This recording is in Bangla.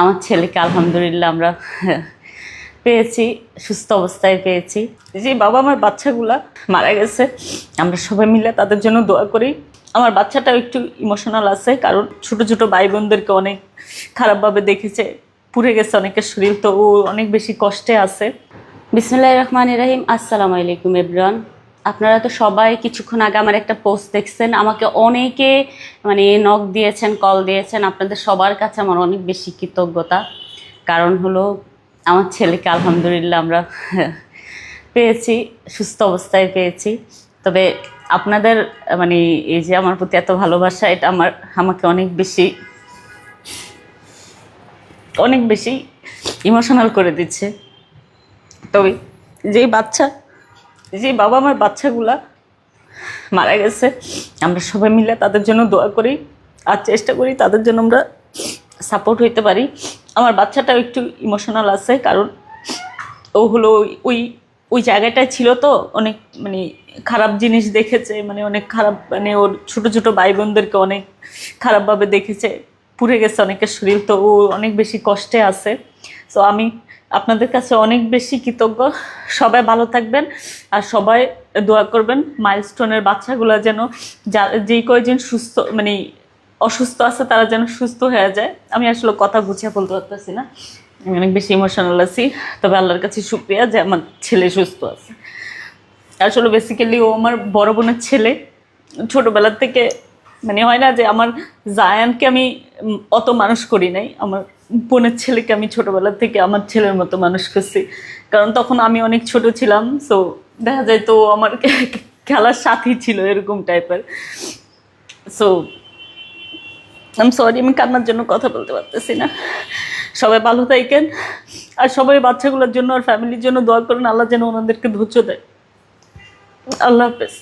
আমার ছেলেকে আলহামদুলিল্লাহ আমরা পেয়েছি, সুস্থ অবস্থায় পেয়েছি। যে বাবা আমার বাচ্চাগুলা মারা গেছে, আমরা সবাই মিলে তাদের জন্য দোয়া করি। আমার বাচ্চাটাও একটু ইমোশনাল আছে, কারণ ছোট ছোট ভাই বোনদেরকে অনেক খারাপভাবে দেখেছে, পুড়ে গেছে অনেকের শরীর, তো ও অনেক বেশি কষ্টে আছে। বিসমিল্লাহির রহমানির রহিম। আসসালামু আলাইকুম এভরিওয়ান। আপনারা তো সবাই কিছুক্ষণ আগে আমার একটা পোস্ট দেখছেন, আমাকে অনেকে নক দিয়েছেন, কল দিয়েছেন। আপনাদের সবার কাছে আমার অনেক বেশি কৃতজ্ঞতা। কারণ হলো আমার ছেলেকে আলহামদুলিল্লাহ আমরা পেয়েছি, সুস্থ অবস্থায় পেয়েছি। তবে আপনাদের এই যে আমার প্রতি এত ভালোবাসা, এটা আমাকে অনেক বেশি ইমোশনাল করে দিচ্ছে। তবে যে বাবা আমার বাচ্চাগুলা মারা গেছে, আমরা সবাই মিলে তাদের জন্য দোয়া করি আর চেষ্টা করি তাদের জন্য আমরা সাপোর্ট হইতে পারি। আমার বাচ্চাটাও একটু ইমোশনাল আছে, কারণ ও হলো ওই ওই জায়গাটায় ছিল, তো অনেক খারাপ জিনিস দেখেছে, অনেক খারাপ, ওর ছোট ছোট ভাই বোনদেরকে অনেক খারাপভাবে দেখেছে, পুড়ে গেছে অনেকের শরীর, তো ও অনেক বেশি কষ্টে আছে। সো আমি আপনাদের কাছে অনেক বেশি কৃতজ্ঞ। সবাই ভালো থাকবেন আর সবাই দোয়া করবেন মাইলস্টোনের বাচ্চাগুলো যেন, যেই কয়জন সুস্থ অসুস্থ আছে তারা যেন সুস্থ হয়ে যায়। আমি আসলে কথা গুছিয়ে বলতে পারতেছি না, আমি অনেক বেশি ইমোশনাল আছি। তবে আল্লাহর কাছে শুকরিয়া যে আমার ছেলে সুস্থ আছে। আসলে বেসিক্যালি ও আমার বড় বোনের ছেলে। ছোটোবেলার থেকে হয় না যে আমার জায়ানকে আমি অত মানুষ করি নাই, আমার বোনের ছেলেকে আমি ছোটোবেলার থেকে আমার ছেলের মতো মানুষ করছি। কারণ তখন আমি অনেক ছোট ছিলাম, সো দেখা যায় তো আমার খেলার সাথী ছিল এরকম টাইপের। সো আই এম সরি, আমি কান্নার জন্য কথা বলতে পারতেছি না। সবাই ভালো থাকেন আর সবাই বাচ্চাগুলোর জন্য আর ফ্যামিলির জন্য দোয়া করেন, আল্লাহ যেন ওনাদেরকে ধৈর্য দেয়। আল্লাহ হাফেজ।